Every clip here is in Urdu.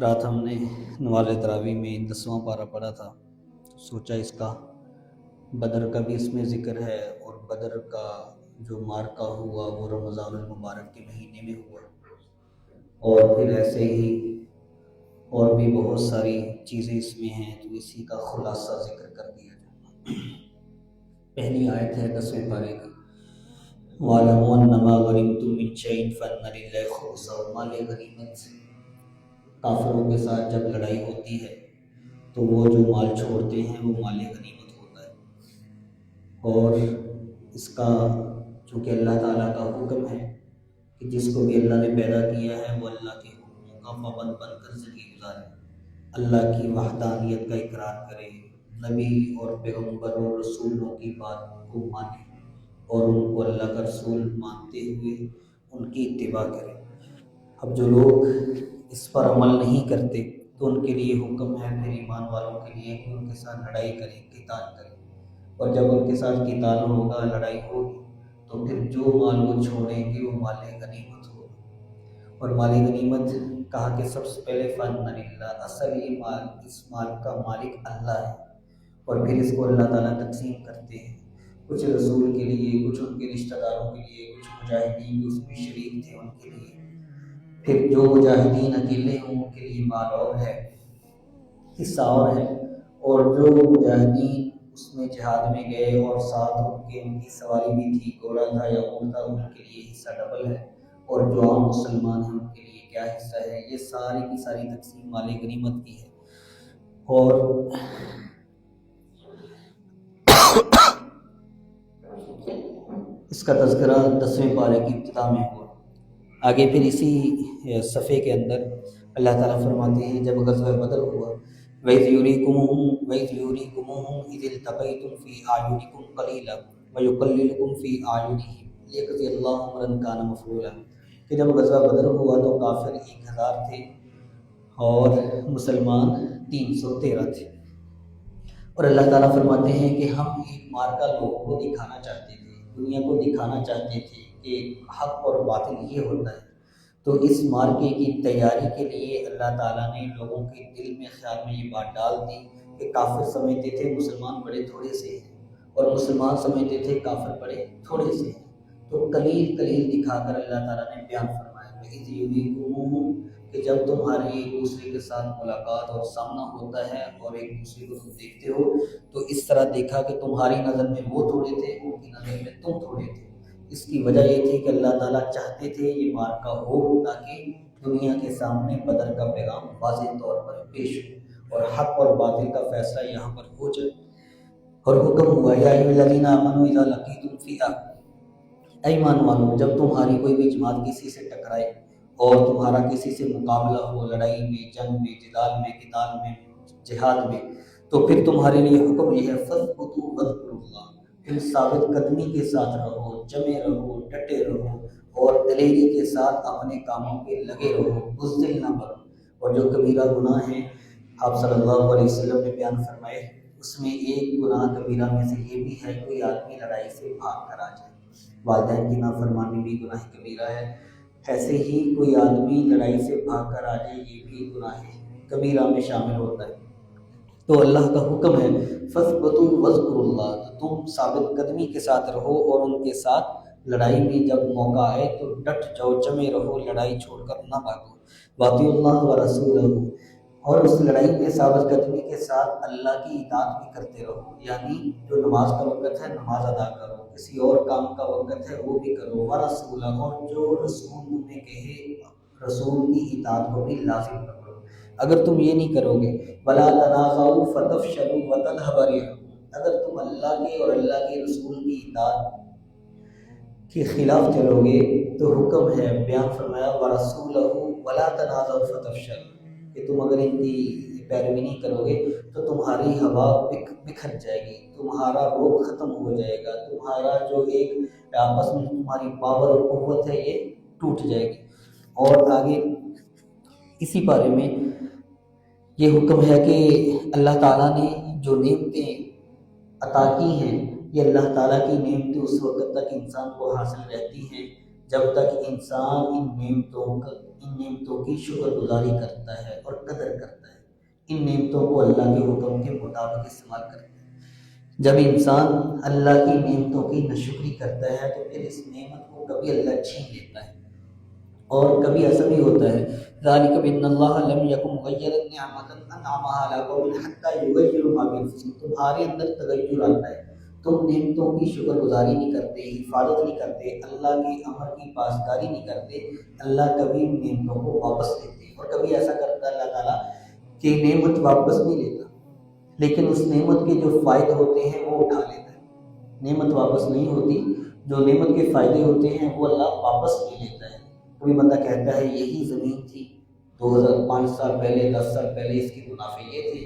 رات ہم نے نماز تراویح میں 10واں پارہ پڑھا تھا، سوچا اس کا بدر کا بھی اس میں ذکر ہے، اور بدر کا جو مارکہ ہوا وہ رمضان المبارک کے مہینے میں ہوا، اور پھر ایسے ہی اور بھی بہت ساری چیزیں اس میں ہیں، تو اسی کا خلاصہ ذکر کر دیا جائے۔ پہلی آیت ہے 10ویں پارے کی، وَاعْلَمُوا أَنَّمَا غَنِمْتُم مِّن شَيْءٍ فَأَنَّ لِلَّهِ خُمُسَهُ، مال غنیمت سے کافروں کے ساتھ جب لڑائی ہوتی ہے تو وہ جو مال چھوڑتے ہیں وہ مال غنیمت ہوتا ہے، اور اس کا چونکہ اللہ تعالیٰ کا حکم ہے کہ جس کو بھی اللہ نے پیدا کیا ہے وہ اللہ کے حکموں کا پابند بن کر زندگی گزارے، اللہ کی وحدانیت کا اقرار کرے، نبی اور پیغمبر اور رسولوں کی بات کو مانے اور ان کو اللہ کا رسول مانتے ہوئے ان کی اتباع کرے۔ اب جو لوگ اس پر عمل نہیں کرتے تو ان کے لیے حکم ہے پھر ایمان والوں کے لیے کہ ان کے ساتھ لڑائی کریں، قتال کریں، اور جب ان کے ساتھ قتال ہوگا، لڑائی ہوگی، تو پھر جو مال وہ چھوڑیں گے وہ مال غنیمت ہوگا، اور مال غنیمت کہا کہ سب سے پہلے فَإِنَّ لِلَّهِ، اصل یہ مال، اس مال کا مالک اللہ ہے، اور پھر اس کو اللہ تعالیٰ تقسیم کرتے ہیں، کچھ رسول کے لیے، کچھ ان کے رشتہ داروں کے لیے، کچھ مجاہدین جو اس میں شریک تھے ان کے لیے، پھر جو مجاہدین اکیلے ہوں ان کے لیے مال اور ہے، حصہ اور ہے، اور جو مجاہدین اس میں جہاد میں گئے اور ساتھ ان کی سواری بھی تھی، گھوڑا تھا یا اونٹ تھا، ان کے لیے حصہ ڈبل ہے، اور جو عام مسلمان ہیں ان کے لیے کیا حصہ ہے۔ یہ ساری کی ساری تقسیم مال غنیمت کی ہے، اور اس کا تذکرہ 10ویں پارے کی ابتدا میں ہوا۔ آگے پھر اسی صفحے کے اندر اللہ تعالیٰ فرماتے ہیں جب غزوہ بدر ہوا، وَإِذْ يُرِيكُمُوهُمْ إِذِ الْتَقَيْتُمْ فِي أَعْيُنِكُمْ قَلِيلًا وَيُقَلِّلُكُمْ فِي أَعْيُنِهِمْ لِيَقْضِيَ اللَّهُ أَمْرًا كَانَ مَفْعُولًا، کہ جب غزوہ بدر ہوا تو کافر 1000 تھے اور مسلمان 313 تھے، اور اللہ تعالیٰ فرماتے ہیں کہ ہم ایک مارکہ لوگوں کو دکھانا چاہتے تھے، دنیا کو دکھانا چاہتے تھے کہ حق اور باطل یہ ہوتا ہے، تو اس مارکے کی تیاری کے لیے اللہ تعالیٰ نے لوگوں کے دل میں خیال میں یہ بات ڈال دی کہ کافر سمجھتے تھے مسلمان بڑے تھوڑے سے ہیں، اور مسلمان سمجھتے تھے کافر بڑے تھوڑے سے ہیں، تو قلیل قلیل دکھا کر اللہ تعالیٰ نے بیان فرمایا وَإِذْ يُرِيكُمُوهُمْ، کہ جب تمہاری ایک دوسرے کے ساتھ ملاقات اور سامنا ہوتا ہے اور ایک دوسرے کو تم دیکھتے ہو تو اس طرح دیکھا کہ تمہاری نظر میں وہ تھوڑے تھے، ان کی نظر میں تم تھوڑے تھے۔ اس کی وجہ یہ تھی کہ اللہ تعالیٰ چاہتے تھے یہ مارکہ ہو تاکہ دنیا کے سامنے بدر کا پیغام واضح طور پر پیش ہو اور حق اور باطل کا فیصلہ یہاں پر ہو جائے، اور حکم ہوا یا ایھا الذین آمنوا اذا لقیتم فئۃ، اے ایمان والو جب تمہاری کوئی بھی جماعت کسی سے ٹکرائے اور تمہارا کسی سے مقابلہ ہو، لڑائی میں، جنگ میں، جدال میں، قتال میں، جہاد میں، تو پھر تمہارے لیے حکم یہ ہے فَاذْكُرُوا وَاذْكُرُوا اللَّهَ، پھر ثابت قدمی کے ساتھ رہو، جمے رہو، ڈٹے رہو، اور دلیری کے ساتھ اپنے کاموں پہ لگے رہو، بزدل نہ بنو، اور جو کبیرہ گناہ ہیں آپ صلی اللہ علیہ وسلم نے بیان فرمائے، اس میں ایک گناہ کبیرہ میں سے یہ بھی ہے کوئی آدمی لڑائی سے بھاگ کر آ جائے، والدین کی نافرمانی بھی گناہ کبیرہ ہے، ایسے ہی کوئی آدمی لڑائی سے بھاگ کر آ جائے یہ بھی گناہ کبیرہ میں شامل ہوتا ہے، تو اللہ کا حکم ہے فَاثْبُتُوا وَاذْكُرُوا اللَّهَ، تم ثابت قدمی کے ساتھ رہو اور ان کے ساتھ لڑائی میں جب موقع آئے تو ڈٹ جاؤ، جمے رہو، لڑائی چھوڑ کر نہ بھاگو، وَأَطِیعُوا اللَّهَ وَرَسُولَهُ، اور اس لڑائی میں ثابت قدمی کے ساتھ اللہ کی اطاعت بھی کرتے رہو، یعنی جو نماز کا وقت ہے نماز ادا کرو، کسی اور کام کا وقت ہے وہ بھی کرو، وَرَسُولَهُ، اور جو رسول تمہیں کہے رسول کی اطاعت کو بھی لازم کرو۔ اگر تم یہ نہیں کرو گے وَلَا تَنَازَعُوا فَتَفْشَلُوا وَتَذْهَبَ رِيحُكُمْ، اگر تم اللہ کے اور اللہ کے رسول کی اطاعت کے خلاف چلو گے تو حکم ہے بیان فرمایا وَرَسُولَهُ وَلَا تَنَازَعُوا فَتَفْشَلُوا، کہ تم اگر ان کی پیروی نہیں کرو گے تو تمہاری ہوا بکھر جائے گی، تمہارا روح ختم ہو جائے گا، تمہارا جو ایک آپس میں تمہاری پاور اور قوت ہے یہ ٹوٹ جائے گی۔ اور آگے اسی بارے میں یہ حکم ہے کہ اللہ تعالیٰ نے جو نعمتیں عطا کی ہیں یہ اللہ تعالیٰ کی نعمتیں اس وقت تک انسان کو حاصل رہتی ہیں جب تک انسان ان نعمتوں کی شکر گزاری کرتا ہے، اور قدر کرتا ہے، ان نعمتوں کو اللہ کے حکم کے مطابق استعمال کرتا ہے۔ جب انسان اللہ کی نعمتوں کی ناشکری کرتا ہے تو پھر اس نعمت کو کبھی اللہ چھین لیتا ہے، اور کبھی ایسا بھی ہوتا ہے ذالک بان اللہ لم یکن مغیرا نعمتا انعمها علی قوم حتی یغیروا ما بانفسہم، تمہارے اندر تغیر آتا ہے، تم نعمتوں کی شکر گزاری نہیں کرتے، حفاظت نہیں کرتے، اللہ کے امر کی پاسداری نہیں کرتے، اللہ کبھی نعمتوں کو واپس لیتے ہیں۔ اور کبھی ایسا کرتا ہے اللہ تعالیٰ کہ نعمت واپس نہیں لیتا، لیکن اس نعمت کے جو فائدے ہوتے ہیں وہ اٹھا لیتا ہے۔ نعمت واپس نہیں ہوتی، جو نعمت کے فائدے ہوتے ہیں وہ اللہ واپس لے لیتا ہے۔ کوئی بندہ کہتا ہے یہی زمین تھی 2005 سال پہلے، 10 سال پہلے اس کے منافع یہ تھے،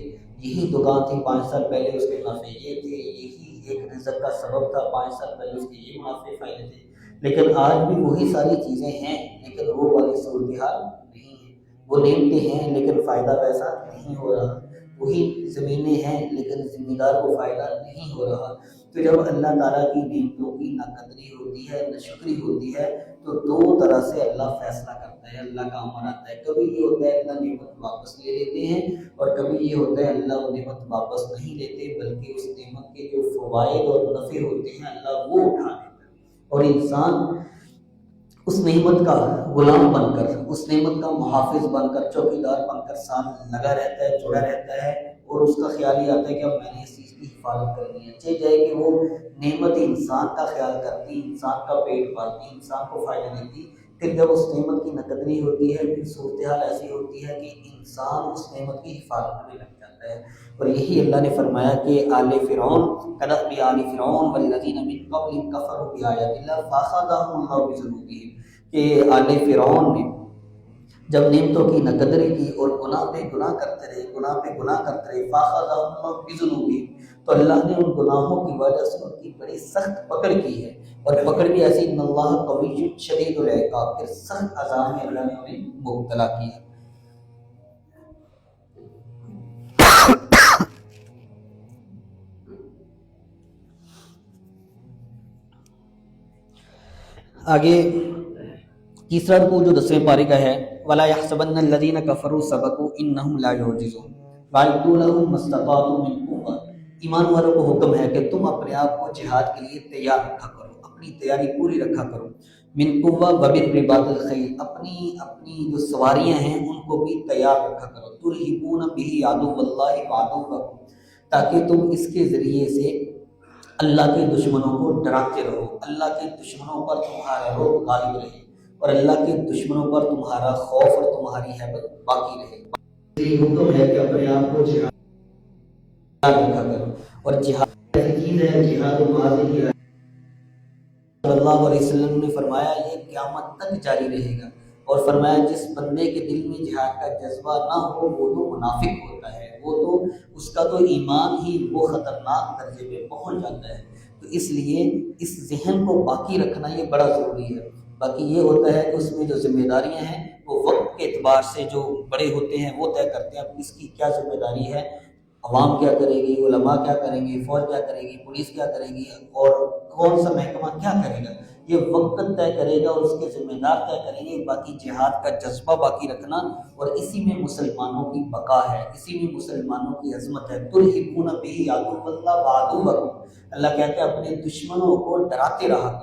یہی دکان تھی 5 سال پہلے اس کے منافع یہ تھے، یہی ایک رزق کا سبب تھا 5 سال پہلے اس کے یہ منافع فائدے تھے، لیکن آج بھی وہی ساری چیزیں ہیں لیکن وہ والی صورتحال نہیں ہے، وہ نعمتیں ہیں لیکن فائدہ ویسا نہیں ہو رہا، وہی زمینیں ہیں لیکن ذمہ دار کو فائدہ نہیں ہو رہا۔ تو جب اللہ تعالیٰ کی نعمتوں کی ناقدری ہوتی ہے، ناشکری ہوتی ہے، تو دو طرح سے اللہ فیصلہ کرتا ہے، اللہ کا امر آتا ہے۔ کبھی یہ ہوتا ہے اللہ نعمت واپس لے لیتے ہیں، اور کبھی یہ ہوتا ہے اللہ وہ نعمت واپس نہیں لیتے بلکہ اس نعمت کے جو فوائد اور نفع ہوتے ہیں اللہ وہ اٹھا لیتا ہے، اور انسان اس نعمت کا غلام بن کر، اس نعمت کا محافظ بن کر، چوکیدار بن کر ساتھ لگا رہتا ہے، جڑا رہتا ہے، اور اس کا خیال یہ آتا ہے کہ اب میں نے اس چیز کی حفاظت کرنی ہے، چاہے جائے کہ وہ نعمت انسان کا خیال کرتی، انسان کا پیٹ پالتی، انسان کو فائدہ دیتی، پھر جب اس نعمت کی ناقدری ہوتی ہے پھر صورتحال ایسی ہوتی ہے کہ انسان اس نعمت کی حفاظت میں لگ جاتا ہے۔ اور یہی اللہ نے فرمایا کہ آل فرعون کدأب آل فرعون والذین من قبلہم کفروا بآیات اللہ فأخذہم اللہ بذنوبہم، کہ آل فرعون نے جب نعمتوں کی ناقدری کی اور گناہ پہ گناہ کرتے رہے، گناہ پہ گناہ کرتے رہے، فأخذہم اللہ بذنوبہم، تو اللہ نے ان گناہوں کی وجہ سے ان کی بڑی سخت پکڑ کی ہے، اور پکڑ بھی ایسی ان اللہ قوی شدید العقاب، پھر سخت عذاب میں اللہ نے انہیں مبتلا کیا۔ آگے تیسرا رکوع جو 10ویں پارے کا ہے، وَلَا يَحْسَبَنَّ الَّذِينَ كَفَرُوا سَبَقُوا إِنَّهُمْ لَا يُعْجِزُونَ وَأَعِدُّوا لَهُم مَّا اسْتَطَعْتُم مِّن قُوَّةٍ، ایمان والوں کو حکم ہے کہ تم اپنے آپ کو جہاد کے لیے تیار رکھا کرو، اپنی تیاری پوری رکھا کرو، من قوہ وبالرباط الخیل، اپنی جو سواریاں ہیں ان کو بھی تیار رکھا کرو، ترہبون بہ عدو اللہ وعدوکم، تاکہ تم اس کے ذریعے سے اللہ کے دشمنوں کو ڈراتے رہو، اللہ کے دشمنوں پر تمہارا رعب غالب رہے، اور اللہ کے دشمنوں پر تمہارا خوف اور تمہاری ہیبت باقی رہے۔ یہ حکم ہے کہ اپنے آپ کو جہاد رکھا کرو، اور جہاد ایسی چیز ہے، جہاد و ماضی کی صلی اللہ علیہ وسلم نے فرمایا یہ قیامت تک جاری رہے گا، اور فرمایا جس بندے کے دل میں جہاد کا جذبہ نہ ہو وہ تو منافق ہوتا ہے، وہ تو اس کا تو ایمان ہی وہ خطرناک درجے پہ پہنچ جاتا ہے۔ تو اس لیے اس ذہن کو باقی رکھنا یہ بڑا ضروری ہے۔ باقی یہ ہوتا ہے کہ اس میں جو ذمہ داریاں ہیں وہ وقت کے اعتبار سے جو بڑے ہوتے ہیں وہ طے کرتے ہیں اب اس کی کیا ذمہ داری ہے، عوام کیا کرے گی، علماء کیا کریں گے، فوج کیا کرے گی، پولیس کیا کرے گی، اور کون سا محکمہ کیا کرے گا، یہ وقت طے کرے گا اور اس کے ذمہ دار طے کریں گے۔ باقی جہاد کا جذبہ باقی رکھنا، اور اسی میں مسلمانوں کی بقا ہے، اسی میں مسلمانوں کی عظمت ہے۔ ترہبون بہ عدو اللہ وعدوکم، اللہ کہتے ہیں اپنے دشمنوں کو ڈراتے رہا۔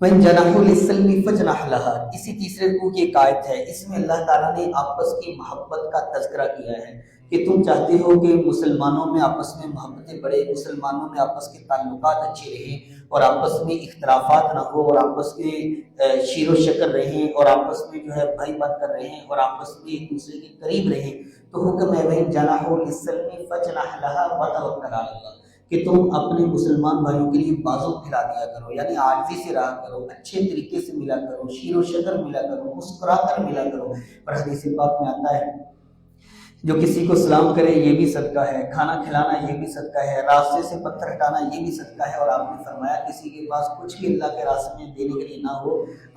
وَإِن جَنَحُوا لِلسَّلْمِ فَاجْنَحْ لَهَا، اسی تیسرے رکوع کی ایک آیت ہے، اس میں اللہ تعالیٰ نے آپس کی محبت کا تذکرہ کیا ہے کہ تم چاہتے ہو کہ مسلمانوں میں آپس میں محبتیں بڑھے، مسلمانوں میں آپس کے تعلقات اچھے رہیں، اور آپس میں اختلافات نہ ہو، اور آپس میں شیر و شکر رہیں، اور آپس میں جو ہے بھائی بن کر رہیں، اور آپس میں ایک دوسرے کے قریب رہیں، تو حکم ہے وَإِن جَنَحُوا لِلسَّلْمِ فَاجْنَحْ لَهَا وَتَوَكَّلْ عَلَى اللَّهِ، کہ تم اپنے مسلمان بھائیوں کے لیے بازو پھیلا دیا کرو، یعنی عاجزی سے رہا کرو، اچھے طریقے سے ملا کرو، شیر و شکر ملا کرو، مسکرا کر ملا کرو۔ اور حدیث پاک میں آتا ہے جو کسی کو سلام کرے یہ بھی صدقہ ہے، کھانا کھلانا یہ بھی صدقہ ہے، راستے سے پتھر ہٹانا یہ بھی صدقہ ہے، اور آپ نے فرمایا کسی کے پاس کچھ بھی اللہ کے راستے میں دینے کے لیے نہ ہو،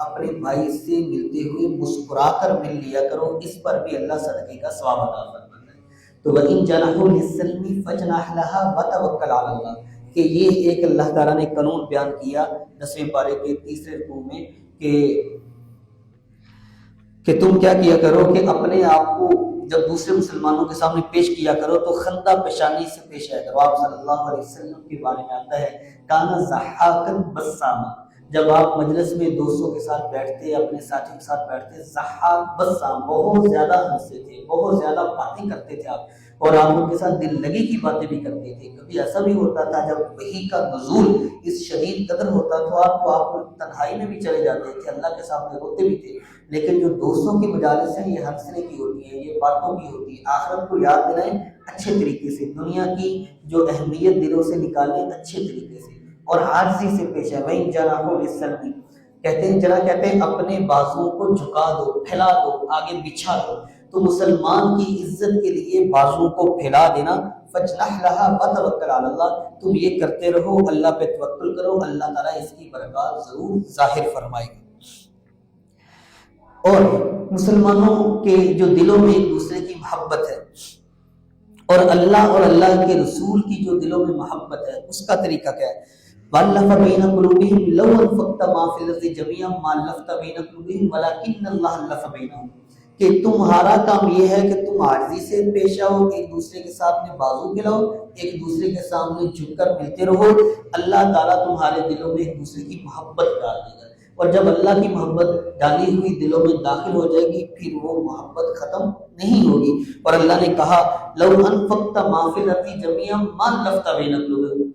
اپنے بھائی سے ملتے ہوئے مسکرا کر مل لیا کرو، اس پر بھی اللہ صدقے کا ثواب عطا فرماتا ہے۔ تو وَإِن جَنَحُوا لِلسَّلْمِ فَاجْنَحْ لَهَا وَتَوَكَّلْ عَلَى اللَّهِ، کہ یہ ایک اللہ تعالیٰ نے قانون بیان کیا 10ویں پارے کے تیسرے رکوع میں کہ تم کیا کیا کرو کہ اپنے آپ کو جب دوسرے مسلمانوں کے سامنے پیش کیا کرو تو خندہ پیشانی سے پیش آیا کرو۔ آپ صلی اللہ علیہ وسلم کے بارے میں آتا ہے کانا ضحاکا بساما، جب آپ مجلس میں دوستوں کے ساتھ بیٹھتے، اپنے ساتھی کے ساتھ بیٹھتے، ضحاک بسام، بہت زیادہ ہنستے تھے، بہت زیادہ باتیں کرتے تھے آپ، اور آپ ان کے ساتھ دل لگی کی باتیں بھی کرتے تھے۔ کبھی ایسا بھی ہوتا تھا جب وحی کا نزول اس شدید قدر ہوتا تو آپ تنہائی میں بھی چلے جاتے تھے، اللہ کے سامنے روتے بھی تھے، لیکن جو دوستوں کی مجالس ہیں یہ ہنسنے کی ہوتی ہیں، یہ باتوں کی ہوتی ہے، آخرت کو یاد دلائیں اچھے طریقے سے، دنیا کی جو اہمیت دلوں سے نکالیں اچھے طریقے سے، اور عاجزی سے پیش ہے۔ وہیں جناحوا للسلم، کہتے ہیں جنا کہتے ہیں اپنے بازوؤں کو جھکا دو، پھیلا دو، آگے بچھا دو، تو مسلمان کی عزت کے لیے بازوؤں کو پھیلا دینا، فجنح لها وتوکل علی اللہ، تم یہ کرتے رہو، اللہ پہ توکل کرو، اللہ تعالیٰ اس کی برکات ضرور ظاہر فرمائے گا۔ اور مسلمانوں کے جو دلوں میں ایک دوسرے کی محبت ہے، اور اللہ اور اللہ کے رسول کی جو دلوں میں محبت ہے، اس کا طریقہ کیا ہے؟ وَأَلَّفَ بَيْنَ قُلُوبِهِمْ لَوْ أَنفَقْتَ مَا فِي الْأَرْضِ جَمِيعًا مَا أَلَّفْتَ بَيْنَ قُلُوبِهِمْ وَلَكِنَّ اللَّهَ أَلَّفَ بَيْنَهُمْ، کہ تمہارا کام یہ ہے کہ تم عاجزی سے پیش آؤ، ایک دوسرے کے سامنے بازو پھیلاؤ، ایک دوسرے کے سامنے جھک کر ملتے رہو، اللہ تعالیٰ تمہارے دلوں میں ایک دوسرے کی محبت ڈال دے گا، اور جب اللہ کی محبت ڈالی ہوئی دلوں میں داخل ہو جائے گی پھر وہ محبت ختم نہیں ہوگی۔ اور اللہ نے کہا لو انفقت ما فی الارض جميعا ما الفت بین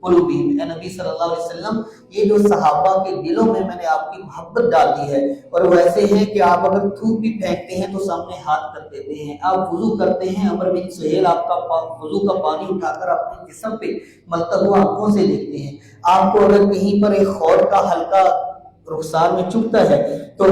قلوبہم، اے نبی صلی اللہ علیہ وسلم یہ جو صحابہ کے دلوں میں نے آپ کی محبت ڈال دی ہے، اور وہ ایسے ہیں کہ آپ اگر تھوک بھی پھینکتے ہیں تو سامنے ہاتھ کر دیتے ہیں، آپ وضو کرتے ہیں، عمر بن سہیل آپ کا وضو کا پانی اٹھا کر اپنے جسم پہ ملتا ہوا آنکھوں سے دیکھتے ہیں، آپ کو اگر کہیں پر ایک خور کا ہلکا رخسار میں چبھتا ہے تو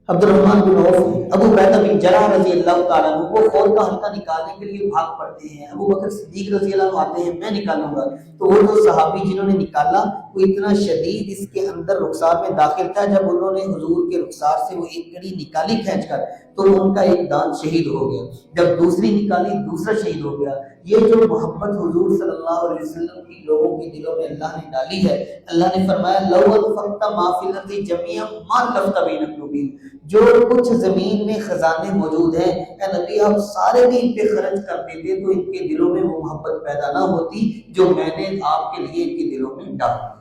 عبد الرحمن بن عوف، ابو عبیدہ بن جراح رضی اللہ تعالیٰ عنہ وہ خور کا حلقہ نکالنے کے لیے بھاگ پڑتے ہیں، ابو بکر صدیق رضی اللہ عنہ آتے ہیں میں نکالوں گا، تو وہ جو صحابی جنہوں نے نکالا وہ اتنا شدید اس کے اندر رخسار میں داخل تھا، جب انہوں نے حضور کے رخسار سے وہ ایک کڑی نکالی کھینچ کر تو ان کا ایک دانت شہید ہو گیا، جب دوسری نکالی دوسرا شہید ہو گیا۔ یہ جو محبت حضور صلی اللہ علیہ وسلم کی لوگوں کے دلوں میں اللہ نے ڈالی ہے، اللہ نے فرمایا لو انفقت ما فی الارض جميعا ما الفت بین قلوبہم، جو کچھ زمین میں خزانے موجود ہیں اے نبی آپ سارے بھی ان پہ خرچ کر دیتے تو ان کے دلوں میں وہ محبت پیدا نہ ہوتی جو میں نے آپ کے لیے ان کے دلوں میں ڈال دی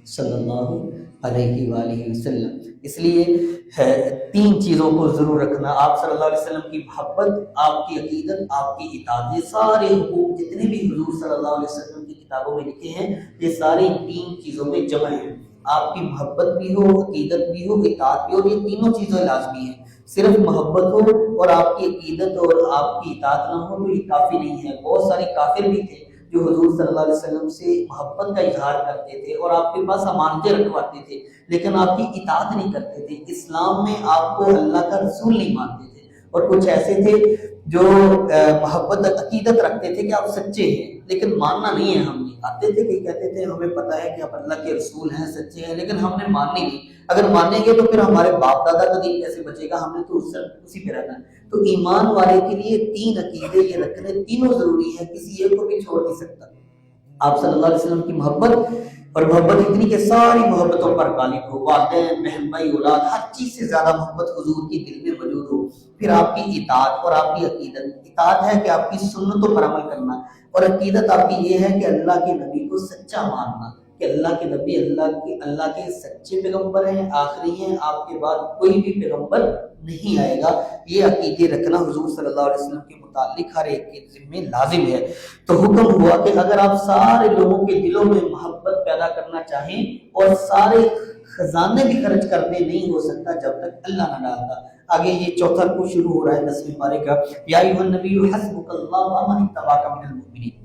صلی اللہ علیہ وآلہ وسلم۔ اس لیے تین چیزوں کو ضرور رکھنا، آپ صلی اللہ علیہ وسلم کی محبت، آپ کی عقیدت، آپ کی اطاعت، یہ سارے حقوق جتنے بھی حضور صلی اللہ علیہ وسلم کی کتابوں میں لکھے ہیں یہ ساری تین چیزوں میں جمع ہیں، آپ کی محبت بھی ہو، عقیدت بھی ہو، اطاعت بھی ہو، یہ تینوں چیزیں لازمی ہیں، صرف محبت ہو اور آپ کی عقیدت اور آپ کی اطاعت نہ ہو تو یہ کافی نہیں ہے۔ بہت سارے کافر بھی تھے جو حضور صلی اللہ علیہ وسلم سے محبت کا اظہار کرتے تھے اور آپ کے پاس امانتیں رکھواتے تھے لیکن آپ کی اطاعت نہیں کرتے تھے، اسلام میں آپ کو اللہ کا رسول نہیں مانتے تھے، اور کچھ ایسے تھے جو محبت عقیدت رکھتے تھے کہ آپ سچے ہیں لیکن ماننا نہیں ہے، ہم نے آتے تھے کہ کہتے تھے ہمیں پتہ ہے کہ آپ اللہ کے رسول ہیں، سچے ہیں، لیکن ہم نے ماننی نہیں، اگر مانیں گے تو پھر ہمارے باپ دادا کا دین کیسے بچے گا، ہم نے تو اسی پہ رہنا ہے۔ تو ایمان والے کے لیے تین عقیدے یہ رکھنے تینوں ضروری ہیں، کسی ایک کو بھی چھوڑ نہیں سکتا۔ آپ صلی اللہ علیہ وسلم کی محبت، اور محبت اتنی کہ ساری محبتوں پر غالب ہو، والدین، بہن بھائی، اولاد، ہر چیز سے زیادہ محبت حضور کی دل میں موجود ہو۔ پھر آپ کی اطاعت اور آپ کی عقیدت، اطاعت ہے کہ آپ کی سنتوں پر عمل کرنا، اور عقیدت آپ کی یہ ہے کہ اللہ کے نبی کو سچا ماننا، کہ اللہ کے نبی اللہ کے سچے پیغمبر ہیں، آخری ہیں، آپ کے بعد کوئی بھی پیغمبر نہیں آئے گا، یہ عقیدے رکھنا حضور صلی اللہ علیہ وسلم کے متعلق ہر ایک کے ذمہ لازم ہے۔ تو حکم ہوا کہ اگر آپ سارے لوگوں کے دلوں میں محبت پیدا کرنا چاہیں، اور سارے خزانے بھی خرچ کرنے نہیں ہو سکتا جب تک اللہ نہ ڈالتا۔ آگے یہ چوتھا رکوع شروع ہو رہا ہے 10ویں پارے کا، یا ایھا النبی حسبک اللہ ومن اتبعک من المؤمنین۔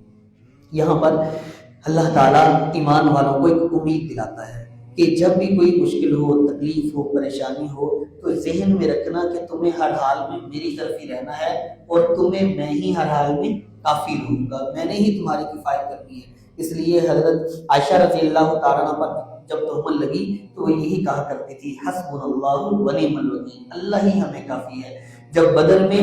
یہاں پر اللہ تعالیٰ ایمان والوں کو ایک امید دلاتا ہے کہ جب بھی کوئی مشکل ہو، تکلیف ہو، پریشانی ہو تو ذہن میں رکھنا کہ تمہیں ہر حال میں میری طرف ہی رہنا ہے، اور تمہیں میں ہی ہر حال میں کافی ہوں گا، میں نے ہی تمہاری کفایت کرنی ہے۔ اس لیے حضرت عائشہ رضی اللہ تعالیٰ عنہ پر جب تہمت لگی تو وہ یہی کہا کرتی تھی حسبنا اللہ ونعم الوکیل، اللہ ہی ہمیں کافی ہے۔ جب بدر میں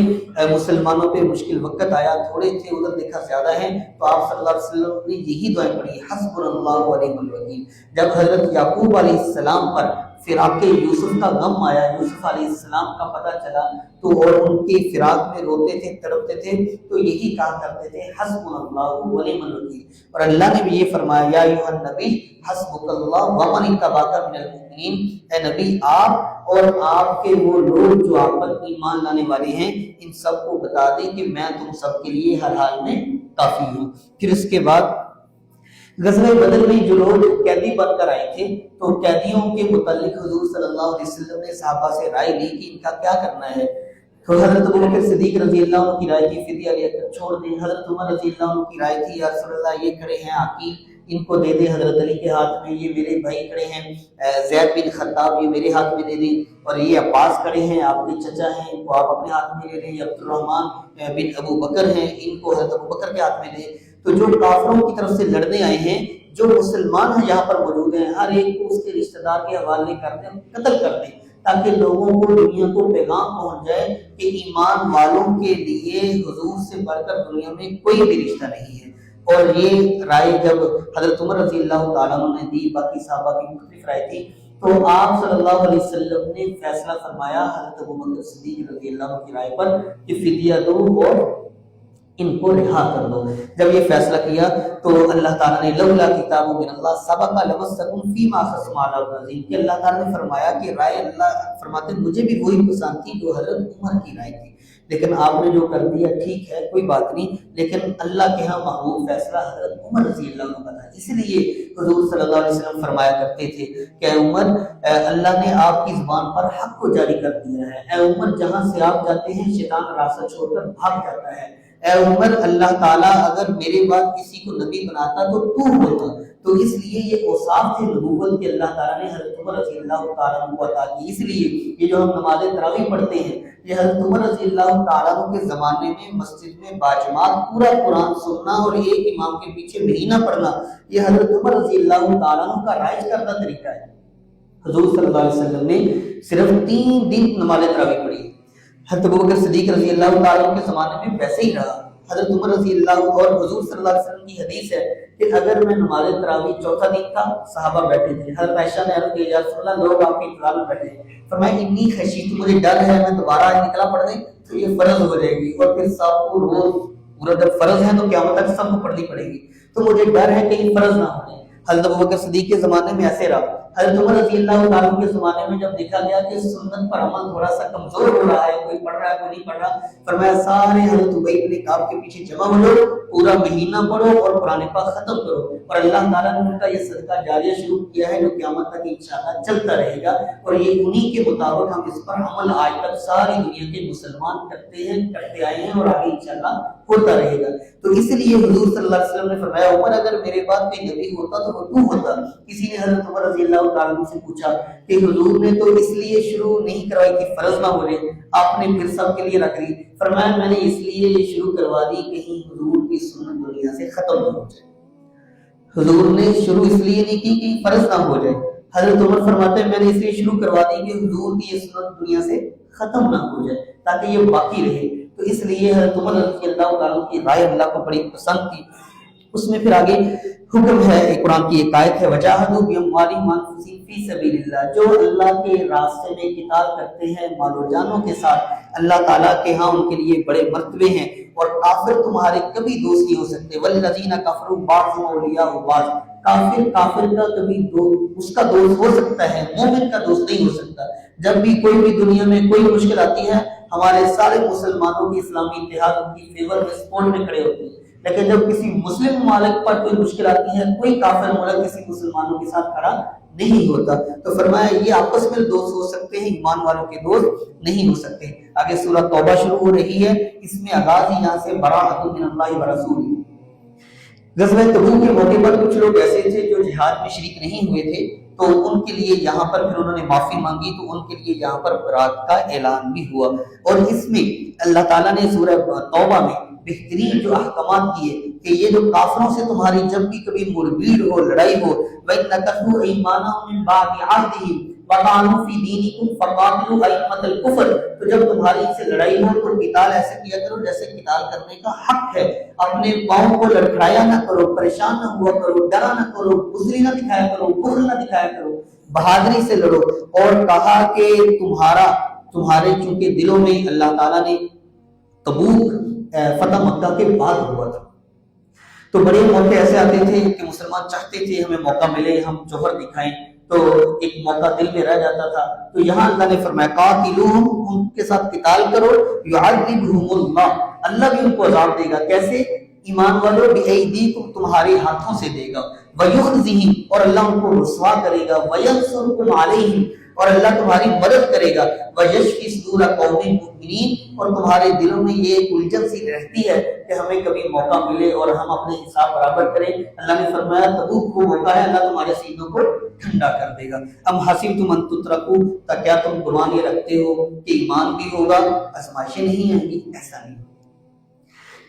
مسلمانوں پہ مشکل وقت آیا، تھوڑے تھے، ادھر دیکھا زیادہ ہیں، تو آپ صلی اللہ علیہ وسلم نے یہی دعائیں پڑھی حسبنا اللہ ونعم الوکیل۔ جب حضرت یعقوب علیہ السلام پر فراق یوسف کا غم آیا، یوسف علیہ السلام کا پتہ چلا تو اور ان کے فراق میں روتے تھے، تڑپتے تھے، تو یہی کہا کرتے تھے حسبنا اللہ ونعم الوکیل۔ اور اللہ نے بھی یہ فرمایا یا ایھا النبی حسبک اللہ ومن اتبعک من المؤمنین، اے نبی آپ اور آپ کے وہ لوگ جو آپ پر ایمان لانے والے ہیں ان سب کو بتا دیں کہ میں تم سب کے لیے ہر حال میں کافی ہوں۔ پھر اس کے بعد غزوہ بدر میں جو لوگ قیدی بن کر آئے تھے تو قیدیوں کے متعلق حضور صلی اللہ علیہ وسلم نے صحابہ سے رائے لی کہ ان کا کیا کرنا ہے۔ تو حضرت ابوبکر صدیق رضی اللہ عنہ کی رائے تھی فدیہ لے کر چھوڑ دیں، حضرت عمر رضی اللہ عنہ کی رائے تھی یا رسول اللہ یہ کھڑے ہیں عقیل ان کو دے دیں حضرت علی کے ہاتھ میں، یہ میرے بھائی کھڑے ہیں زید بن خطاب یہ میرے ہاتھ میں دے دیں، اور یہ عباس کھڑے ہیں آپ کے چچا ہیں ان کو آپ اپنے ہاتھ میں لے لیں، یہ عبد الرحمن بن ابو بکر ہیں ان کو حضرت ابو بکر کے ہاتھ میں دیں۔ تو جو کافروں کی طرف سے لڑنے آئے ہیں، جو مسلمان ہیں یہاں پر موجود ہیں، ہر ایک کو اس کے رشتہ دار کے حوالے کر دیں، قتل کر دیں، تاکہ لوگوں کو دنیا کو پیغام پہنچ جائے کہ ایمان والوں کے لیے حضور سے بڑھ کر دنیا میں کوئی بھی رشتہ نہیں ہے۔ اور یہ رائے جب حضرت عمر رضی اللہ تعالیٰ عنہ نے دی، باقی صحابہ کی مختلف رائے تھی، تو آپ صلی اللہ علیہ وسلم نے فیصلہ فرمایا حضرت ابوبکر صدیق رضی اللہ عنہ کی رائے پر کہ فدیہ دو اور ان کو رہا کر دو۔ جب یہ فیصلہ کیا تو اللہ تعالیٰ نے لولا کتاب من اللہ سبق لمسکم فیما اخذتم عذاب عظیم، کہ اللہ تعالیٰ نے فرمایا کہ رائے اللہ فرماتے مجھے بھی وہی پسند تھی جو حضرت عمر کی رائے تھی، لیکن آپ نے جو کر دیا ٹھیک ہے کوئی بات نہیں، لیکن اللہ کے ہاں محبوب فیصلہ حضرت عمر رضی اللہ عنہ کا تھا۔ اس لیے حضور صلی اللہ علیہ وسلم فرمایا کرتے تھے کہ اے عمر اللہ نے آپ کی زبان پر حق کو جاری کر دیا ہے، اے عمر جہاں سے آپ جاتے ہیں شیطان راستہ چھوڑ کر بھاگ جاتا ہے، اے عمر اللہ تعالیٰ اگر میرے بعد کسی کو نبی بناتا تو تو ہوتا۔ تو اس لیے یہ اوصاف تھے نبوت کے اللہ تعالیٰ نے حضرت عمر رضی اللہ تعالیٰ عنہ کو عطا کی۔ اس لیے یہ جو ہم نماز تراویح پڑھتے ہیں یہ حضرت عمر رضی اللہ تعالیٰ عنہ کے زمانے میں مسجد میں باجماعت پورا قرآن سننا اور ایک امام کے پیچھے مہینہ پڑھنا، یہ حضرت عمر رضی اللہ تعالیٰ عنہ کا رائج کردہ طریقہ ہے۔ حضور صلی اللہ علیہ وسلم نے صرف 3 دن نماز تراویح پڑھی، حضرت ابوبکر صدیق رضی اللہ تعالیٰ عنہ کے زمانے میں ویسے ہی رہا، حضرت عمر رضی اللہ اور حضور صلی اللہ علیہ وسلم کی حدیث ہے کہ اگر میں نماز تراویح چوتھا دن تھا صحابہ بیٹھے تھے، حضرت عائشہ نے عرض کیا یا رسول اللہ لوگ آپ کے انتظار میں بیٹھے ہیں، فرمایا انی خشیت مجھے ڈر ہے میں دوبارہ نکلا پڑھ دیں تو یہ فرض ہو جائے گی اور پھر سب کو روز پورا جب فرض ہے تو قیامت تک سب کو پڑھنی پڑے گی، تو مجھے ڈر ہے کہ یہ فرض نہ ہو جائے۔ حضرت ابوبکر صدیق کے زمانے میں ایسے رہا۔ حضرت عمر رضی اللہ تعالیٰ کے زمانے میں جب دیکھا گیا کہ سنت پر عمل تھوڑا سا کمزور ہو رہا ہے، کوئی پڑھ رہا ہے کوئی نہیں پڑھ رہا، فرمایا سارے حضرت ابی بن کعب کے پیچھے جمع ہو جاؤ، پورا مہینہ پڑھو اور قرآن پاک ختم کرو، اور اللہ تعالیٰ نے ان کا یہ صدقہ جاریہ شروع کیا ہے جو قیامت تک انشاءاللہ چلتا رہے گا، اور یہ انہی کے مطابق ہم اس پر عمل آج تک ساری دنیا کے مسلمان کرتے ہیں، کرتے آئے ہیں اور آگے انشاءاللہ ہوتا رہے گا۔ تو اس لیے حضور صلی اللہ علیہ وسلم نے فرمایا عمر اگر میرے بعد کوئی نبی ہوتا تو وہ تو ہوتا۔ کسی نے حضرت عمر رضی اللہ تعالیٰ عنہ سے پوچھا کہ حضور نے تو اس لیے شروع نہیں کروائی کہ فرض نہ ہو جائے، آپ نے پھر سب کے لیے رکھ لی، فرمایا میں نے اس لیے یہ شروع کروا دی کہیں حضور کی سنت دنیا سے ختم نہ ہو جائے۔ حضور نے شروع اس لیے نہیں کی کہ فرض نہ ہو جائے، حضرت عمر فرماتے ہیں میں نے اس لیے شروع کروا دی کہ حضور کی یہ سنت دنیا سے ختم نہ ہو جائے تاکہ یہ باقی رہے۔ تو اس لیے حضرت عمر رضی اللہ تعالیٰ کی رائے اللہ کو بڑی پسند تھی۔ اس میں پھر آگے حکم ہے، قرآن کی ایک آیت ہے وجاہدوا باموالہم وانفسہم فی سبیل اللہ، جو اللہ کے راستے میں قتال کرتے ہیں مال و جانوں کے ساتھ، اللہ تعالیٰ کے ہاں ان کے لیے بڑے مرتبے ہیں، اور کافر تمہارے کبھی دوست نہیں ہو سکتے، والذین کفروا بعضهم اولیاء بعض، کافر کا کبھی اس کا دوست ہو سکتا ہے، مومن کا دوست نہیں ہو سکتا۔ جب بھی کوئی بھی دنیا میں کوئی مشکل آتی ہے ہمارے سارے مسلمانوں کی اسلامی اتحاد ان کی فیور میں سپورٹ میں کھڑے ہوتے ہیں، لیکن جب کسی مسلم ممالک پر کوئی مشکل آتی ہے کوئی کافر ملک کسی مسلمانوں کے ساتھ کھڑا نہیں ہوتا۔ تو فرمایا یہ آپس میں دوست ہو سکتے ہیں، ایمان والوں کے دوست نہیں ہو سکتے۔ آگے سورہ توبہ شروع ہو رہی ہے، اس میں آغاز ہی یہاں سے براءۃ من اللہ ورسولہ۔ غزوہ تبوک کے موقع پر کچھ لوگ ایسے تھے جو جہاد میں شریک نہیں ہوئے تھے، تو ان کے لیے یہاں پر پھر انہوں نے معافی مانگی، تو ان کے لیے یہاں پر برات کا اعلان بھی ہوا، اور اس میں اللہ تعالیٰ نے سورہ توبہ میں بہترین جو احکامات کیے کہ یہ جو کافروں سے تمہاری جب بھی کبھی مڑبھیڑ ہو، لڑائی ہو، وَإِنَّكَثُوا أَيْمَانَهُم مِّن بَعْدِ عَهْدِهِمْ وَطَعَنُوا فِي دِينِكُمْ فَقَاتِلُوا أَئِمَّةَ الْكُفْرِ، تو جب تمہاری ان سے لڑائی ہو تو قتال ایسے کیا کرو جیسے قتال کرنے کا حق ہے، اپنے پاؤں کو لڑکھڑایا نہ کرو، پریشان نہ ہوا کرو، ڈرا نہ کرو، بزدلی نہ دکھایا کرو، بخل نہ دکھایا کرو، بہادری سے لڑو، اور کہا کہ تمہارے چونکہ دلوں میں اللہ تعالیٰ نے تبوک فتح مکہ کے بعد ہوا تھا، تو بڑے موقع ایسے آتے تھے کہ مسلمان چاہتے تھے ہمیں موقع ملے، ہم جوہر دکھائیں، تو ایک موقع دل میں رہ جاتا تھا۔ تو یہاں اللہ نے فرمایا قاتلوہم، ان کے ساتھ قتال کرو، یعذبہم اللہ، اللہ بھی ان کو عذاب دے گا، کیسے؟ ایمان والو بِأَيْدِيكُمْ، تمہارے ہاتھوں سے دے گا، وَيُخْزِهِمْ، اور اللہ ان کو رسوا کرے گا، وَيَنْصُرْكُمْ عَلَيْهِمْ، اور اللہ تمہاری مدد کرے گا، وَيَشْفِي صُدُورَ قَوْمٍ مُؤْمِنِينَ، اور تمہارے دلوں میں یہ الجھن سی رہتی ہے کہ ہمیں کبھی موقع ملے اور ہم اپنے حساب برابر کریں۔ اللہ نے فرمایا تبوک کو موقع ہے، اللہ تمہارے سینوں کو ٹھنڈا کر دے گا۔ ام حسبتم ان تترکوا، کیا تم گمان یہ رکھتے ہو کہ ایمان بھی ہوگا آزمائشیں نہیں آئیں گی؟ ایسا نہیں،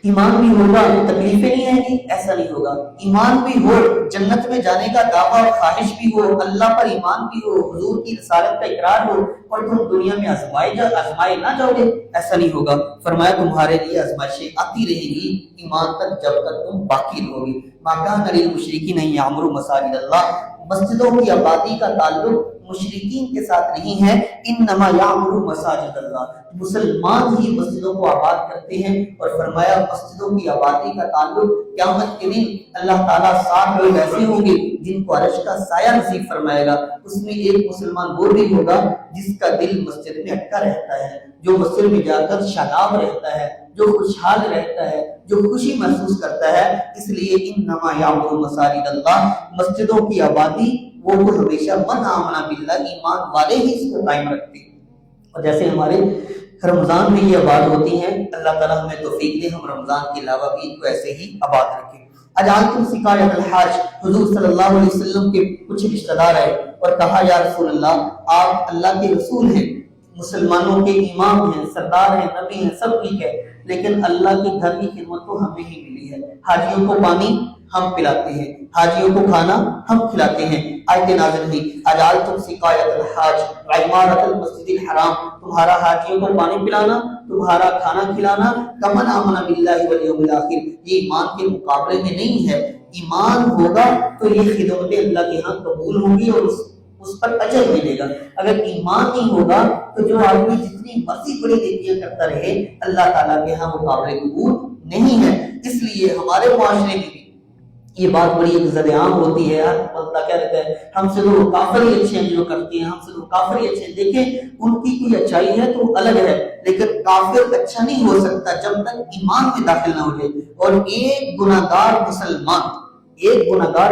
ایمان بھی ہوگا تکلیفیں نہیں آئیں گی؟ ایسا نہیں ہوگا۔ ایمان بھی ہو، جنت میں جانے کا دعویٰ اور خواہش بھی ہو، اللہ پر ایمان بھی ہو، حضور کی رسالت کا اقرار ہو، اور تم دنیا میں آزمائے نہ جاؤ گے، ایسا نہیں ہوگا۔ فرمایا تمہارے لیے آزمائشیں آتی رہیں گی ایمان تک، جب تک تم باقی رہو گی۔ ما کان للمشرکین ان یعمروا مساجد اللہ، مسجدوں کی آبادی کا تعلق مشرکین کے ساتھ نہیں ہے، انما یعمروا مساجد اللہ، مسلمان ہی مسجدوں کو آباد کرتے ہیں۔ اور فرمایا مسجدوں کی آبادی کا تعلق قیامت کے دن اللہ تعالیٰ 60 لوگ ایسے ہوں گے جن کو عرش کا سایہ نصیب فرمائے گا، اس میں ایک مسلمان وہ بھی ہوگا جس کا دل مسجد میں اٹکا رہتا ہے، جو مسجد میں جا کر شاداب رہتا ہے، جو خوشحال رہتا ہے، جو خوشی محسوس کرتا ہے۔ اس لیے انما یعمروا مساجد اللہ، مسجدوں کی آبادی وہ تو ہمیشہ من آمنا باللہ، ایمان والے ہی اس کو قائم رکھتے ہیں۔ اور جیسے ہمارے رمضان میں یہ آباد ہوتی ہیں، اللہ تعالیٰ ہمیں توفیق دے ہم رمضان کے علاوہ بھی کو ایسے ہی آباد رکھیں۔ اجعلتم سقایۃ الحاج، حضور صلی اللہ علیہ وسلم کے کچھ رشتہ دار آئے اور کہا یا رسول اللہ، آپ اللہ کے رسول ہیں، مسلمانوں کے امام ہیں، سردار ہیں، نبی ہیں، سب ٹھیک ہے، لیکن اللہ کے گھر کی خدمت تو ہمیں ہی ملی ہے، حاجیوں کو پانی ہم پلاتے ہیں، حاجیوں کو کھانا ہم کھلاتے ہیں۔ آیت نازل ہوئی اجعلتم سقایۃ الحاج وعمارۃ المسجد الحرام، تمہارا حاجیوں کو پانی پلانا، تمہارا کھانا کھلانا، کمن آمن باللہ والیوم الاخر، یہ ایمان کے مقابلے میں نہیں ہے۔ ایمان ہوگا تو یہ خدمتیں اللہ کے ہاں قبول ہوں گی اور اس پر اجر ملے گا۔ اگر ایمان نہیں ہوگا تو جو آدمی جتنی مرضی بڑی نیکیاں کرتا رہے، اللہ تعالیٰ کے ہاں مقابلے قبول نہیں ہے۔ اس لیے ہمارے معاشرے میں بھی یہ بات بڑی ایک زد عام ہوتی ہے، بندہ کیا رہتا ہے ہم سے تو کافر ہی اچھے ہیں جو کرتے ہیں، ہم سے تو کافر ہی اچھے ہیں۔ دیکھیں ان کی کوئی اچھائی ہے تو الگ ہے، لیکن کافر اچھا نہیں ہو سکتا جب تک ایمان میں داخل نہ ہو جائے۔ اور ایک گناہگار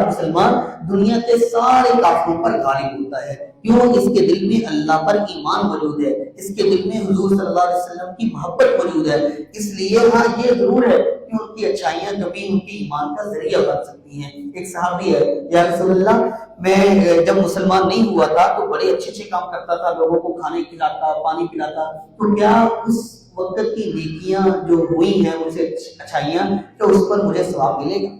مسلمان دنیا کے سارے کافروں پر غالب ہوتا ہے، کیوں؟ اس کے دل میں اللہ پر ایمان موجود ہے، اس کے دل میں حضور صلی اللہ علیہ وسلم کی محبت موجود ہے۔ اس لیے ہاں یہ ضرور ہے کہ ان کی اچھائیاں کبھی ان کی ایمان کا ذریعہ بن سکتی ہیں۔ ایک صحابی ہے، یا رسول اللہ میں جب مسلمان نہیں ہوا تھا تو بڑے اچھے کام کرتا تھا، لوگوں کو کھانے کھلاتا، پانی پلاتا، تو کیا اس وقت کی نیکیاں جو ہوئی ہیں ان سے اچھائیاں، تو اس پر مجھے ثواب ملے گا؟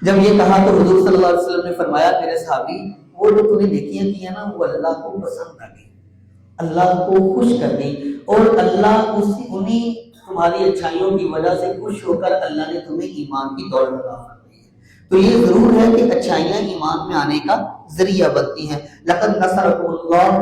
جب یہ کہا تو حضور صلی اللہ علیہ وسلم نے فرمایا میرے صحابی، وہ جو تم نے نیکیاں کی ہیں نا وہ اللہ کو پسند آ گئی، اللہ کو خوش کر گئی، اور اللہ انہی تمہاری اچھائیوں کی وجہ سے خوش ہو کر اللہ نے تمہیں ایمان کی دولت عطا فرمائی ہے۔ تو یہ ضرور ہے کہ اچھائیاں ایمان میں آنے کا ذریعہ بنتی ہیں۔ لقد نصرکم اللہ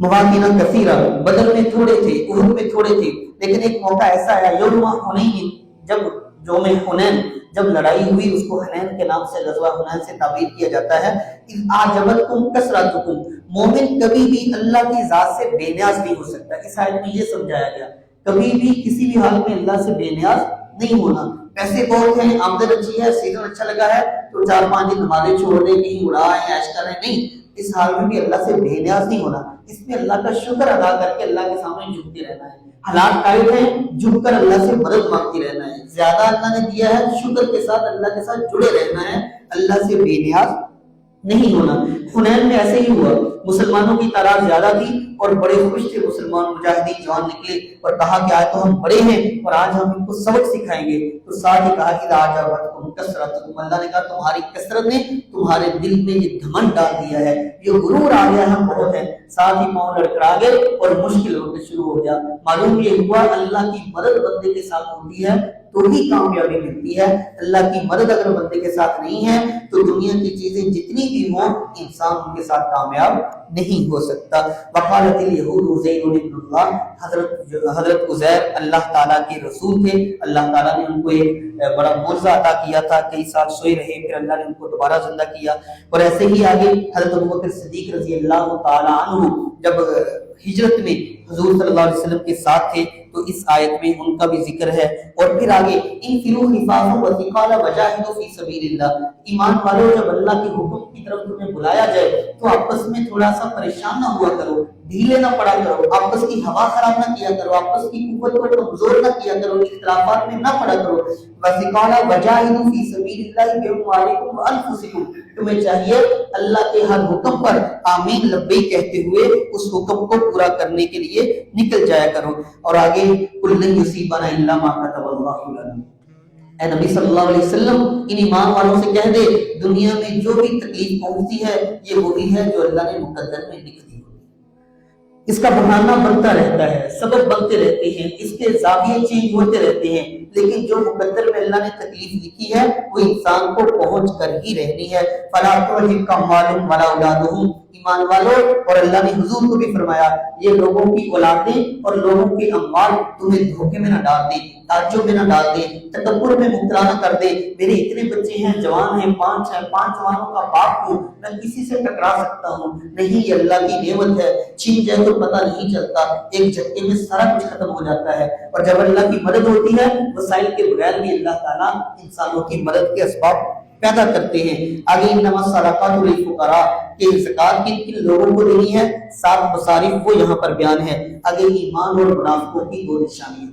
مواطن کثیرہ، بدر میں تھوڑے تھے، احد میں تھوڑے تھے، لیکن ایک موقع ایسا آیا یوم حنین، جب یوم حنین جب لڑائی ہوئی، اس کو حنین کے نام سے غزوہ حنین سے تعبیر کیا جاتا ہے۔ اذ اعجبتکم کثرتکم، مومن کبھی بھی اللہ کی ذات سے بے نیاز نہیں ہو سکتا۔ اس آیت میں یہ سمجھایا گیا کبھی بھی کسی بھی حال میں اللہ سے بے نیاز نہیں ہونا۔ پیسے بہت ہیں، آمدن اچھی ہے، سیزن اچھا لگا ہے تو 4-5 دن نمازیں چھوڑ دیں، کہیں اڑا ہے، عیش کر رہے ہیں، نہیں، اس حال میں بھی اللہ سے بے نیاز نہیں ہونا۔ اس میں اللہ کا شکر ادا کر کے اللہ کے سامنے جھکتے رہنا ہے، حالات ٹائٹ ہیں جھک کر اللہ سے مدد مانگتی رہنا ہے، زیادہ اللہ نے دیا ہے شکر کے ساتھ اللہ کے ساتھ جڑے رہنا ہے، اللہ سے بے نیاز نہیں ہونا۔ حنین میں ایسے ہی ہوا، مسلمانوں کی تعداد زیادہ تھی اور بڑے خوش تھے مسلمان مجاہدین جوان نکلے اور کہا کہ آج تو ہم بڑے ہیں اور آج ہم ان کو سبق سکھائیں گے. تو ساتھ ہی کہا کہ اعجبتکم کثرتکم، اللہ نے کہا تمہاری کثرت نے تمہارے دل میں یہ گھمنڈ ڈال دیا ہے، یہ غرور آ گیا ہم بہت ہے. ساتھ ہی پاؤں لڑکھڑا گئے اور مشکل ہونا شروع ہو گیا. معلوم یہ ہوا اللہ کی مدد بندے کے ساتھ ہوتی ہے تو ہی کامیابی ملتی ہے. اللہ کی مدد اگر بندے کے ساتھ نہیں ہے تو دنیا کی چیزیں جتنی بھی ہوں انسان ان کے ساتھ کامیاب نہیں ہو سکتا. وقالت الیہود عزیر ابن اللہ، حضرت عزیر اللہ تعالیٰ کے رسول تھے. اللہ تعالیٰ نے ان کو ایک بڑا معجزہ عطا کیا تھا، کئی سال سوئے رہے پھر اللہ نے ان کو دوبارہ زندہ کیا. اور ایسے ہی آگے حضرت ابوبکر صدیق رضی اللہ تعالیٰ عنہ جب ہجرت میں حضور صلی اللہ علیہ وسلم کے ساتھ تھے تو اس آیت میں ان کا بھی ذکر ہے. اور پھر آگے انفروا خفافا وثقالا وجاہدوا فی سبیل اللہ، ایمان والو جب اللہ کے حکم کی طرف تمہیں بلایا جائے تو آپس میں تھوڑا سا پریشان نہ ہوا کرو، ڈھیلے نہ پڑا کرو، آپس کی ہوا خراب نہ کیا کرو، آپس کی قوت کو کمزور نہ کیا کرو، اختلافات میں نہ پڑا کرو. وثقالا وجاہدوا فی سبیل اللہ باموالکم وانفسکم، تمہیں چاہیے اللہ کے ہر حکم پر آمین لبیک کہتے ہوئے اس حکم کو پورا کرنے کے لیے نکل جایا کرو. اور آگے قل لن یصیبنا الا ما كتب اللہ لنا، اے نبی صلی اللہ علیہ وسلم ان ایمان والوں سے کہہ دے دنیا میں جو بھی تکلیف پہنچتی ہے یہ وہی ہے جو اللہ نے مقدر میں لکھ دی. اس کا بہانہ بنتا رہتا ہے، سبب بنتے رہتے ہیں، اس کے زاویے چینج ہوتے رہتے ہیں، لیکن جو مقدر میں اللہ نے تکلیف لکھی ہے وہ انسان کو پہنچ کر ہی رہنی ہے. فلا تعجبک اموالهم ولا اولادهم، ایمان والوں، اور اللہ نے حضور کو بھی فرمایا یہ لوگوں کی اولادیں اور لوگوں کے اموال تمہیں دھوکے میں نہ ڈال دیں، تعجب میں نہ ڈال دیں، تکبر میں مبتلا نہ کر دیں. میرے اتنے بچے ہیں، جوان ہیں، 5 ہیں، 5 جوانوں کا باپ ہوں، میں کسی سے ٹکرا سکتا ہوں؟ نہیں، یہ اللہ کی نعمت ہے، چھین جائے تو پتہ نہیں چلتا، ایک جھٹکے میں سارا کچھ ختم ہو جاتا ہے. اور جب اللہ کی مدد ہوتی ہے وسائل کے بغیر بھی اللہ تعالیٰ انسانوں کی مدد کے اسباب پیدا کرتے ہیں. آگے انما الصدقات للفقراء، کہ زکات کن کن لوگوں کو دینی ہے، 7 مصارف وہ یہاں پر بیان ہے. آگے ایمان اور منافقوں کی 2 نشانیاں.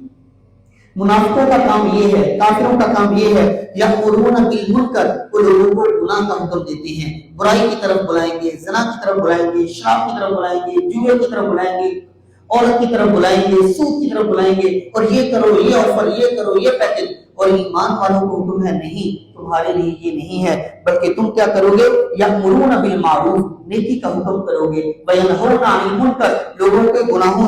منافقوں کا کام یہ ہے، کافروں کا کام یہ ہے یأمرون بالمنکر، وہ لوگوں کو گناہ کا حکم دیتے ہیں، برائی کی طرف بلائیں گے، زنا کی طرف بلائیں گے، شراب کی طرف بلائیں گے، جوئے کی طرف بلائیں گے، عورت کی طرف بلائیں گے، سود کی طرف بلائیں گے، اور یہ کرو، یہ آفر، یہ کرو، یہ پیکج. اور ایمان والوں کو حکم ہے نہیں، تمہارے لیے یہ نہیں ہے، بلکہ تم کیا کرو گے، یأمرون بالمعروف، نیکی کا حکم کرو گے، وینہون عن المنکر، لوگوں کو گناہوں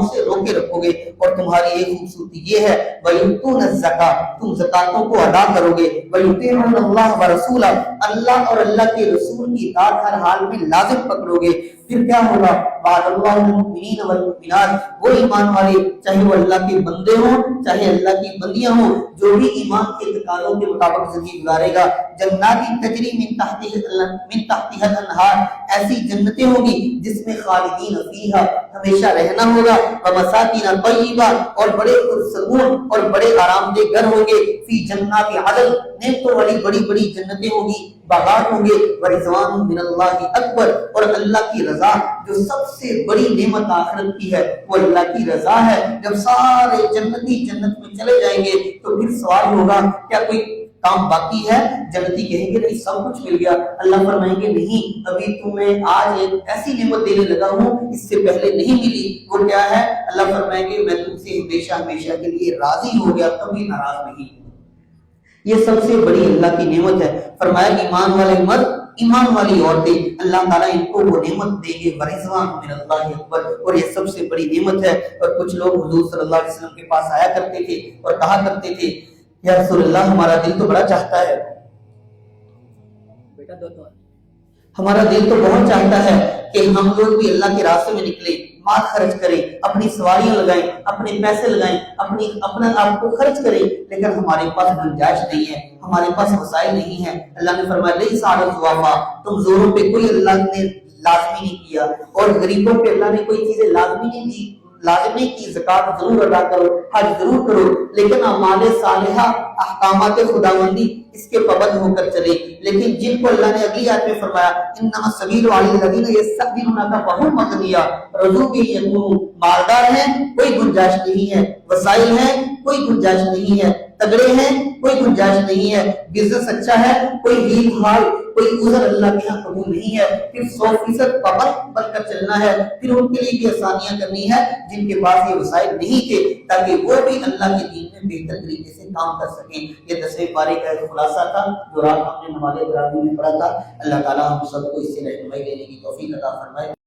سے روکے رکھو گے. اور تمہاری ایک خوبصورتی یہ ہے ویؤتون الزکاۃ، تم زکاتوں کو ادا کرو گے، ویطیعون اللہ ورسولہ، اللہ اور اللہ کے رسول کی اطاعت ہر حال میں لازم پکڑو گے. پھر کیا ہوگا، وعد اللہ المؤمنین والمؤمنات، وہ ایمان والے چاہے وہ اللہ کے بندے ہوں چاہے اللہ کی بندیاں ہوں، جو بھی ایمان کے تقاضوں کے مطابق زندگی گزارے گا، جنات تجری من تحتها الانہار، ایسی جنتیں ہوں گی جس میں خالدین فیہا، ہمیشہ رہنا ہوگا، ومساکن طیبہ، اور بڑے پرسکون اور بڑے آرام دہ گھر ہوں گے، فی جنات عدن، نعمتوں والی بڑی بڑی جنتیں ہوں گی، باغات ہوں گے، ورضوان من اللہ اکبر، اور اللہ کی رضا جو سب سے بڑی نعمت آخرت کی ہے وہ اللہ کی رضا ہے. جب سارے جنتی جنت میں چلے جائیں گے تو پھر سوال ہوگا کیا کوئی کام باقی ہے؟ جنتی کہیں گے نہیں، سب کچھ مل گیا. اللہ فرمائیں گے نہیں، ابھی تمہیں آج ایک ایسی نعمت دینے لگا ہوں اس سے پہلے نہیں ملی. وہ کیا ہے؟ اللہ فرمائیں گے میں تم سے ہمیشہ ہمیشہ کے لیے راضی ہو گیا، کبھی ناراض نہیں. یہ سب سے بڑی اللہ کی نعمت ہے. فرمایا ایمان والے مرد، ایمان والی عورتیں، اللہ تعالیٰ ان کو وہ نعمت دیں گے، ورضوان من اللہ اکبر، اور یہ سب سے بڑی نعمت ہے. اور کچھ لوگ حضور صلی اللہ علیہ وسلم کے پاس آیا کرتے تھے اور کہا کرتے تھے یا رسول اللہ ہمارا دل تو بڑا چاہتا ہے، ہمارا دل تو بہت چاہتا ہے کہ ہم لوگ بھی اللہ کے راستے میں نکلیں، مال خرچ کریں، اپنی سواریاں لگائیں، اپنے پیسے لگائیں، اپنا آپ کو خرچ کریں، لیکن ہمارے پاس گنجائش نہیں ہے، ہمارے پاس وسائل نہیں ہے. اللہ نے فرمایا لیس علی الضعفاء، تم زوروں پہ کوئی اللہ نے لازمی نہیں کیا، اور غریبوں پہ اللہ نے کوئی چیزیں لازمی نہیں دی، لازم نہیں کی. زکات ضرور ادا کرو، حج ضرور کرو، لیکن اعمال صالحہ، احکامات خداوندی اس کے پابند ہو کر چلے. لیکن جن کو اللہ نے اگلی آیت میں فرمایا انما السبیل علی الذین یستکبرون فهم اغنیاء، رضوا بہ یکونوا، مالدار ہیں کوئی گنجائش نہیں ہے، وسائل ہیں کوئی گنجائش نہیں ہے، تگڑے ہیں کوئی گنجائش نہیں ہے، بزنس اچھا ہے کوئی ہیل ہال کوئی عذر اللہ کے یہاں قبول نہیں ہے، پھر 100% پابند بن کر چلنا ہے، پھر ان کے لیے بھی آسانیاں کرنی ہے جن کے پاس یہ وسائل نہیں تھے، تاکہ وہ بھی اللہ کے دین میں بہتر طریقے سے کام کر سکیں۔ یہ 10ویں پارے کا ایک خلاصہ تھا جو رات ہم نے نماز تراویح میں پڑھا تھا۔ اللہ تعالیٰ ہم سب کو اس سے رہنمائی لینے کی توفیق عطا فرمائے۔